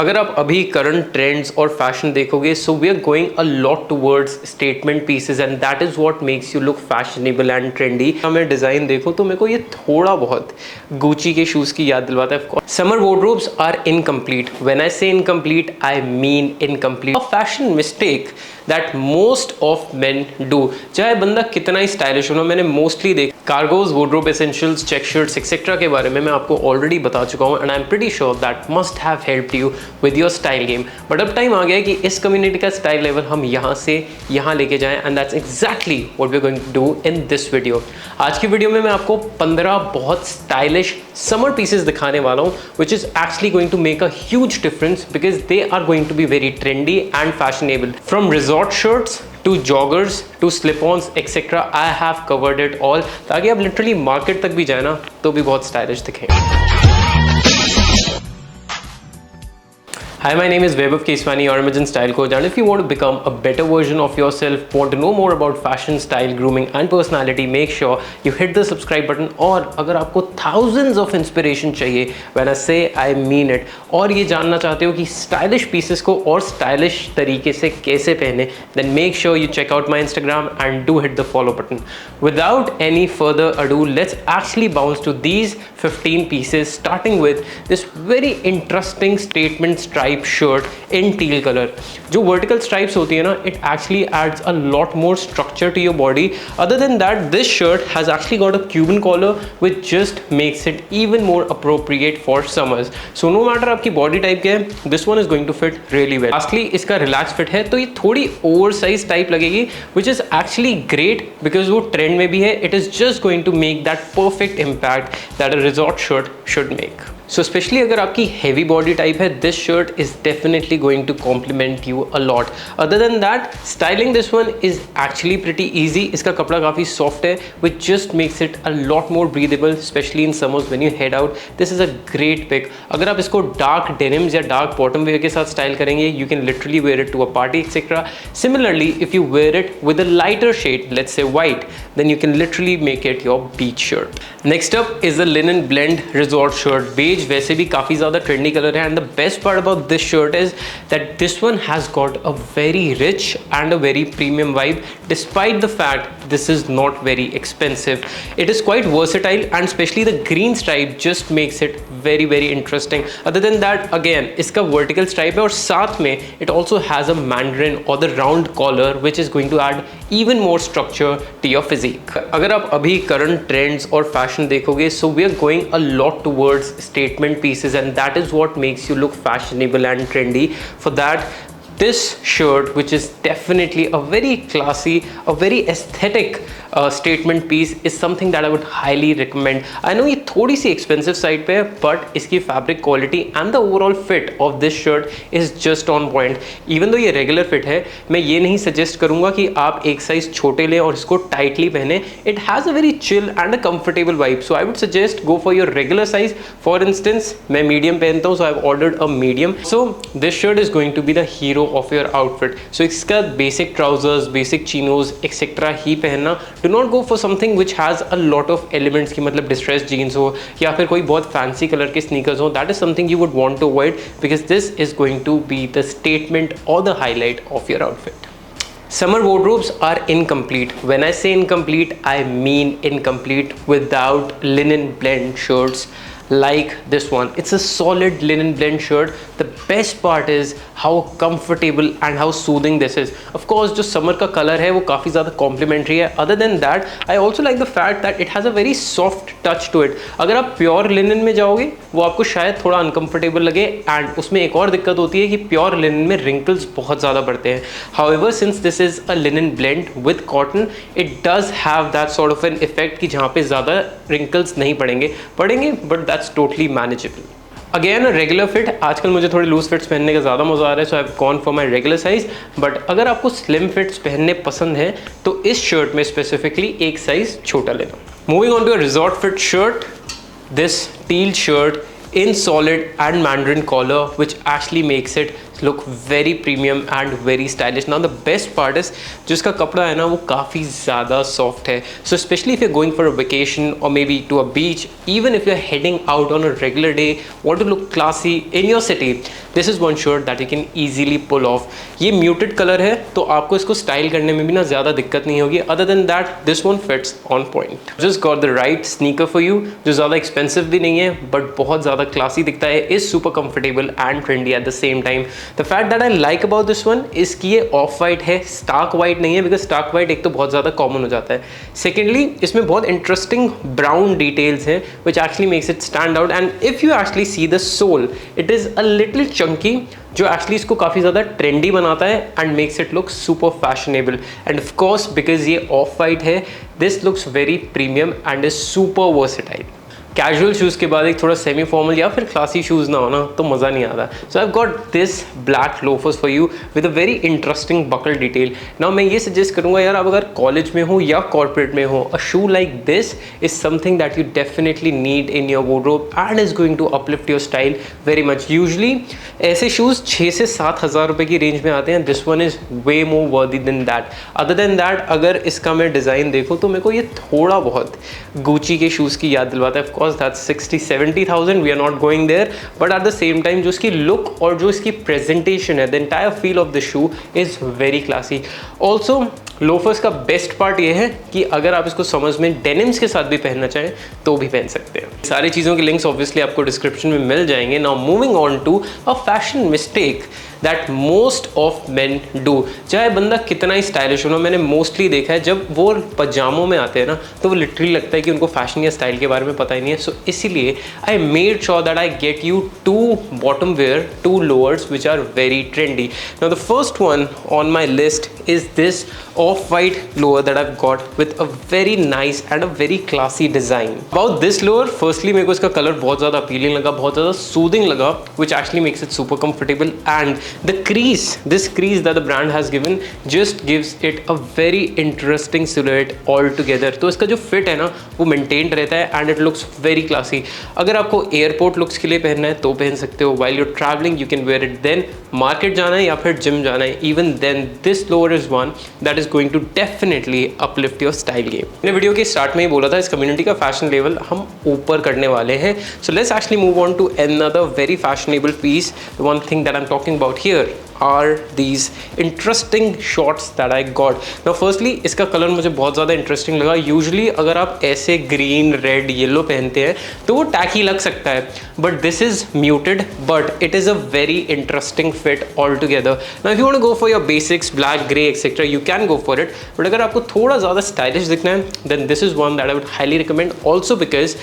अगर आप अभी करंट ट्रेंड्स और फैशन देखोगे, so we are going a lot towards statement pieces and that is what makes you look fashionable and trendy. मैं design देखो तो मेरे को ये थोड़ा बहुत गुची के शूज की याद दिलवाता है। Summer wardrobes are incomplete. When I say incomplete I mean incomplete. A fashion mistake that most of men do, चाहे बंदा कितना ही स्टाइलिश हो। मैंने मोस्टली देख cargos, wardrobe essentials, check shirts etcetera के बारे में मैं आपको ऑलरेडी बता चुका हूँ and I am pretty sure that must have helped you with your style game. But अब टाइम आ गया है कि इस कम्युनिटी का स्टाइल लेवल हम यहाँ से यहाँ लेके जाएं and that's exactly what we are going to do in this video. आज की वीडियो में मैं आपको 15 बहुत स्टाइलिश समर पीसेस दिखाने वाला हूँ which is actually going to make a huge difference because they are going to be very trendy and fashionable. From resort shirts to joggers to slip-ons etc. I have covered it all ताकि आप literally market तक भी जाए ना तो भी बहुत stylish दिखें। Hi, my name is Vaibhav Keswani, your Imagine Style Coach, and if you want to become a better version of yourself, want to know more about fashion, style, grooming and personality, make sure you hit the subscribe button। और अगर आपको thousands of inspiration चाहिए, when I say I mean it, और ये जानना चाहते हो कि stylish pieces को और stylish तरीके से कैसे पहने, then make sure you check out my Instagram and do hit the follow button। Without any further ado, let's actually bounce to these 15 pieces, starting with this very interesting statement stripe shirt in teal color। जो vertical stripes होती है ना, it actually adds a lot more structure to your body। Other than that, this shirt has actually got a Cuban collar which just makes it even more appropriate for summers। So no matter आपकी body type क्या है, this one is going to fit really well। Lastly, इसका relaxed fit है तो ये थोड़ी oversized type लगेगी which is actually great because वो trend में भी है। It is just going to make that perfect impact that a resort shirt should make। So especially अगर आपकी heavy body type है, this shirt is definitely going to complement you a lot। Other than that, styling this one is actually pretty easy। इसका कपड़ा काफ़ी soft है which just makes it a lot more breathable, especially in summers when you head out। This is a great pick। अगर आप इसको dark denims या dark bottom wear के साथ style करेंगे, you can literally wear it to a party etc। Similarly, if you wear it with a lighter shade, let's say white, then you can literally make it your beach shirt। Next up is the linen blend resort shirt। beige वैसे भी काफ़ी ज़्यादा trendy colour है and the best part about this shirt is that this one has got a very rich and a very premium vibe despite the fact this is not very expensive. It is quite versatile and specially the green stripe just makes it very very interesting. Other than that again इसका vertical stripe है और साथ में it also has a mandarin और the round collar which is going to add even more structure to your physique। अगर आप अभी current trends और fashion देखोगे, so we are going a lot towards statement pieces and that is what makes you look fashionable and trendy। For that, this shirt which is definitely a very classy, a very aesthetic statement piece is something that I would highly recommend। I know ये थोड़ी सी expensive side पे है but इसकी fabric quality and the overall fit of this shirt is just on point। even though ये regular fit है, मैं ये नहीं suggest करूँगा कि आप एक size छोटे लें और इसको tightly पहने। It has a very chill and a comfortable vibe, so I would suggest go for your regular size। For instance, मैं medium पहनता हूँ, so I've ordered a medium। So this shirt is going to be the hero of your outfit। so इसका basic trousers, basic chinos etc ही पहनना। do not go for something which has a lot of elements की मतलब distressed jeans हो या फिर कोई बहुत fancy color के sneakers हो। that is something you would want to avoid because this is going to be the statement or the highlight of your outfit। Summer wardrobes are incomplete। when I say incomplete, I mean incomplete without linen blend shirts like this one। it's a solid linen blend shirt। the best part is how comfortable and how soothing this is। of course जो summer का color है वो काफ़ी ज़्यादा complimentary है। other than that, I also like the fact that it has a very soft touch to it। अगर आप pure linen में जाओगे वो आपको शायद थोड़ा uncomfortable लगे and उसमें एक और दिक्कत होती है कि pure linen में wrinkles बहुत ज़्यादा बढ़ते हैं। however, since this is a linen blend with cotton, it does have that sort of an effect कि जहाँ पे ज़्यादा wrinkles नहीं पड़ेंगे but that's totally manageable। Again regular fit. आजकल मुझे थोड़े लूज फिट्स पहनने का ज़्यादा मज़ा आ रहा है, so I have gone for my regular size. But अगर आपको स्लिम फिट्स पहनने पसंद है तो इस शर्ट में स्पेसिफिकली एक साइज छोटा लेना। Moving on to a resort fit shirt, this teal shirt in solid and mandarin collar which actually makes it look very premium and very stylish. Now the best part is जो इसका कपड़ा है ना वो काफ़ी ज़्यादा soft है. So especially if you're going for a vacation or maybe to a beach, even if you're heading out on a regular day, want to look classy in your city, this is one shirt that you can easily pull off. ये muted color है तो आपको इसको style करने में भी ना ज़्यादा दिक्कत नहीं होगी. Other than that, this one fits on point. Just got the right sneaker for you, जो ज़्यादा expensive भी नहीं है but बहुत ज़्यादा classy दिखता है, is super comfortable and trendy at the same time. The fact that I like about this one is कि ये off white है, stark white नहीं है, because stark white एक तो बहुत ज़्यादा common हो जाता है. Secondly, इसमें बहुत interesting brown details हैं which actually makes it stand out, and if you actually see the sole, it is a little chunky, जो एक्चुअली इसको काफ़ी ज़्यादा ट्रेंडी बनाता है and makes it look super fashionable. End of course because ये of white है, this looks very premium and is super versatile. Casual shoes के बाद एक थोड़ा सेमी फॉर्मल या फिर क्लासी शूज़ ना हो ना तो मज़ा नहीं आता. So I have got this black loafers for you with a very interesting buckle detail. Now मैं ये सजेस्ट करूँगा यार, आप अगर कॉलेज में हो या कॉर्पोरेट में हो, a shoe like this is something that you definitely need in your wardrobe and is going to uplift your style very much. Usually ऐसे शूज़ 6 से 7 हज़ार रुपये की रेंज में आते हैं. This one is way more worthy than that. Other than that, अगर इसका मैं डिज़ाइन देखूँ तो मेरे को ये थोड़ा बहुत गुची के शूज़ की याद दिलवाता है. Of course that's 60-70,000, we are not going there, but at the same time जो इसकी लुक और जो इसकी प्रेजेंटेशन है, the entire feel of the shoe is very classy. Also loafers का बेस्ट पार्ट ये है कि अगर आप इसको समझ में डेनिम्स के साथ भी पहनना चाहें तो भी पहन सकते हैं. सारी चीज़ों के लिंक्स ऑब्वियसली आपको डिस्क्रिप्शन में मिल जाएंगे. Now moving on to a fashion mistake that most of men do. चाहे बंदा कितना ही स्टाइलिश हो ना, मैंने मोस्टली देखा है जब वो पजामों में आते हैं ना तो वो लिटरली लगता है कि उनको फैशन या स्टाइल के बारे में पता ही नहीं है. सो इसीलिए I made sure that I get you 2 bottom wear, 2 lowers which are very trendy. Now the first one on my list is this off-white lower that I've got with a very nice and a very classy design. About this lower, firstly मेरे को इसका colour बहुत ज़्यादा appealing लगा, बहुत ज़्यादा soothing लगा, which actually makes it super comfortable, and the crease, this crease that the brand has given just gives it a very interesting silhouette altogether. तो इसका जो fit है ना वो maintained रहता है and it looks very classy. अगर आपको airport looks के लिए पहनना है तो पहन सकते हो, while you're traveling you can wear it. Then market जाना है या फिर gym जाना है, even then this lower is one that is going to definitely uplift your style game. मैंने वीडियो के स्टार्ट में ही बोला था इस कम्युनिटी का फैशन लेवल हम ऊपर करने वाले हैं. So let's actually move on to another very fashionable piece. The one thing that I'm talking about here are these interesting shorts that I got. Now firstly इसका कलर मुझे बहुत ज़्यादा इंटरेस्टिंग लगा. यूजली अगर आप ऐसे ग्रीन, रेड, येलो पहनते हैं तो वो टैकी लग सकता है, but this is muted but it is a very interesting fit all together. Now if you want to go for your basics, black, grey etcetera, you can go for it, but अगर आपको थोड़ा ज़्यादा stylish दिखना है then this is one that I would highly recommend. Also because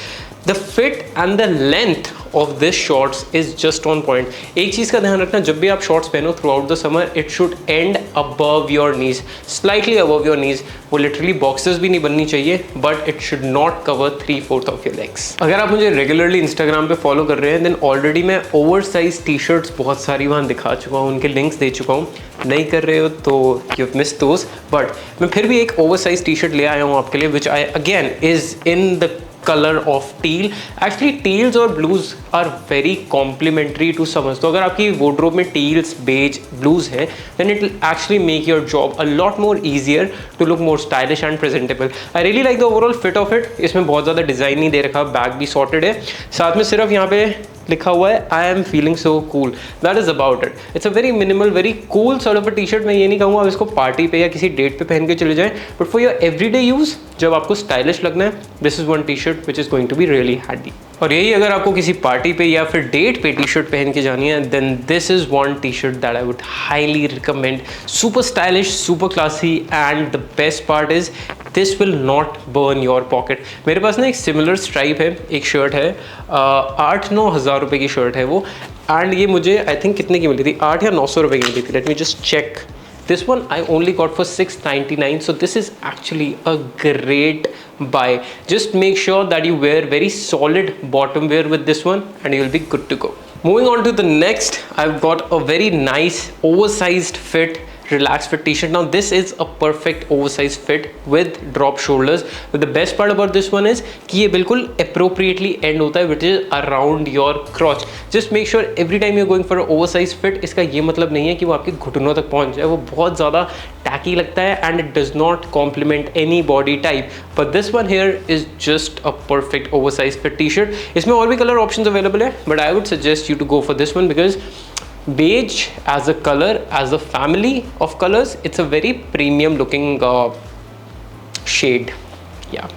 the fit and the length of this shorts is just on point. एक चीज़ का ध्यान रखना, जब भी आप शॉर्ट्स पहनो throughout the summer, it should end above your knees, slightly above your knees. वो literally boxes भी नहीं बननी चाहिए, but it should not cover 3/4 of your legs. अगर आप मुझे रेगुलरली इंस्टाग्राम पे फॉलो कर रहे हैं देन ऑलरेडी मैं ओवर साइज टी शर्ट्स बहुत सारी वहाँ दिखा चुका हूँ, उनके लिंक्स दे चुका हूँ. नहीं कर रहे हो तो यू मिस दोज, बट मैं फिर भी एक ओवर साइज टी शर्ट ले आया हूँ आपके लिए, which I again is in the color of teal. Actually teals और blues are very complementary to summers. तो अगर आपकी wardrobe में teals, beige, blues है then it will actually make your job a lot more easier to look more stylish and presentable. I really like the overall fit of it. इसमें बहुत ज़्यादा design नहीं दे रखा, बैग भी sorted है, साथ में सिर्फ यहाँ पे लिखा हुआ है I am feeling so cool. That is about it. It's a very minimal, very cool sort of a T shirt. मैं ये नहीं कहूँगा आप इसको पार्टी पे या किसी डेट पे पहन के चले जाएं, but for your everyday use जब आपको स्टाइलिश लगना है, this is one T shirt which is going to be really handy. और यही अगर आपको किसी पार्टी पे या फिर डेट पे टी शर्ट पहन के जानी है then this is one T shirt that I would highly recommend. Super stylish, super classy, and the best part is this will not burn your pocket. मेरे पास ना एक सिमिलर स्ट्राइप है, एक शर्ट है, 8-9 हज़ार रुपये की शर्ट है वो, एंड ये मुझे आई थिंक कितने की मिली थी, 8 या 900 रुपये की मिली थी. Let me just check. This one I only got for $6.99, so this is actually a great buy. Just make sure that you wear very solid bottom wear with this one and you'll be good to go. Moving on to the next, I've got a very nice oversized fit relaxed fit t-shirt. Now this is a perfect oversized fit with drop shoulders, but the best part about this one is कि ये बिल्कुल appropriately end होता है, which is around your crotch. Just make sure every time you're going for an oversized fit, इसका ये मतलब नहीं है कि वो आपके घुटनों तक पहुंच जाए, वो बहुत ज़्यादा tacky लगता है and it does not complement any body type. But this one here is just a perfect oversized fit t-shirt. इसमें और भी color options available है, but I would suggest you to go for this one because beige as a color, as a family of colors, it's a very premium looking shade. Yeah.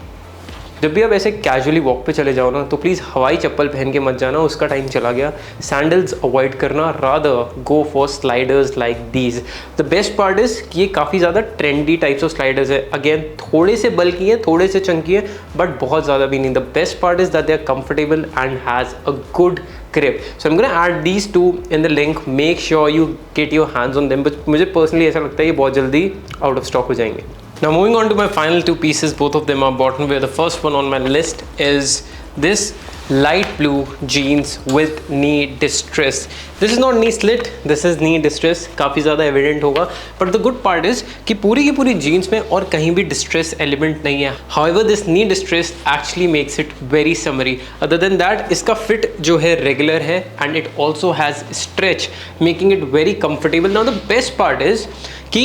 जब भी आप ऐसे casually walk पे चले जाओ ना, तो प्लीज़ हवाई चप्पल पहन के मत जाना, उसका टाइम चला गया. सैंडल्स अवॉइड करना, rather go for sliders like these. The best part is कि ये काफ़ी ज़्यादा ट्रेंडी टाइप्स ऑफ स्लाइडर्स है. अगेन थोड़े से बल्की हैं, थोड़े से चंकी है, बट बहुत ज़्यादा भी नहीं. The best part is that they are comfortable and has a good grip. So I'm going to add these two in the link. Make sure you get your hands on them. But मुझे personally ऐसा लगता है ये बहुत जल्दी out of stock हो जाएंगे. Now moving on to my final two pieces, both of them are bottom wear. The first one on my list is this light blue jeans with knee distress. This is not knee slit, this is knee distress. काफ़ी ज़्यादा evident होगा, but the good part is कि पूरी की पूरी jeans में और कहीं भी distress element नहीं है. However, this knee distress actually makes it very summery. Other than that, इसका fit जो है regular है and it also has stretch, making it very comfortable. Now the best part is कि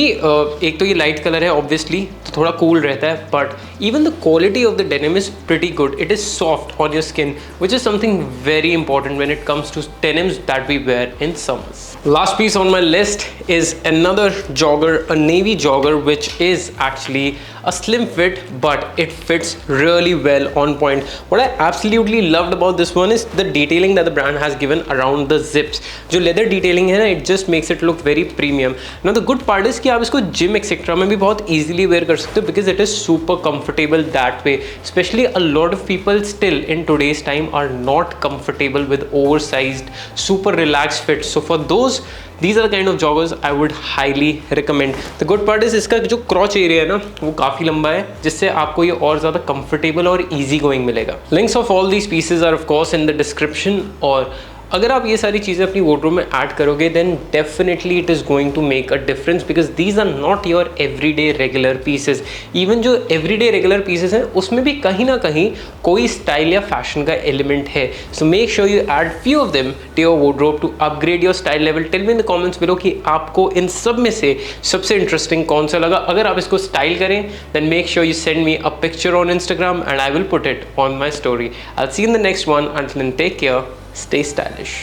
एक तो ये लाइट कलर है ऑब्वियसली, तो थोड़ा कूल रहता है, but even the quality of the denim is pretty good. It is soft on your skin, which is something very important when it comes to denims that we wear in summers. Last piece on my list is another jogger, a navy jogger, which is actually a slim fit, but it fits really well on point. What I absolutely loved about this one is the detailing that the brand has given around the zips. जो leather detailing है ना, it just makes it look very premium. Now the good part is कि आप इसको gym etc में भी बहुत easily wear कर सकते हो because it is super comfortable that way. Especially a lot of people still in today's time are not comfortable with oversized, super relaxed fits. So for those, these are the kind of joggers I would highly recommend. The good part is इसका जो crotch area है ना, वो काफ़ी लंबा है, जिससे आपको ये और ज़्यादा comfortable और easy going मिलेगा. Links of all these pieces are of course in the description. और अगर आप ये सारी चीज़ें अपनी wardrobe में ऐड करोगे, then definitely it is going to make a difference because these are not your everyday regular pieces. Even जो everyday regular pieces हैं, उसमें भी कहीं ना कहीं कोई स्टाइल या फैशन का एलिमेंट है. So make sure you add few of them to your wardrobe to upgrade your style level. Tell me in the comments below कि आपको इन सब में से सबसे इंटरेस्टिंग कौन सा लगा. अगर आप इसको स्टाइल करें, then make sure you send me a picture on Instagram and I will put it on my story. I'll see you in the next one. Until then, take care. Stay stylish.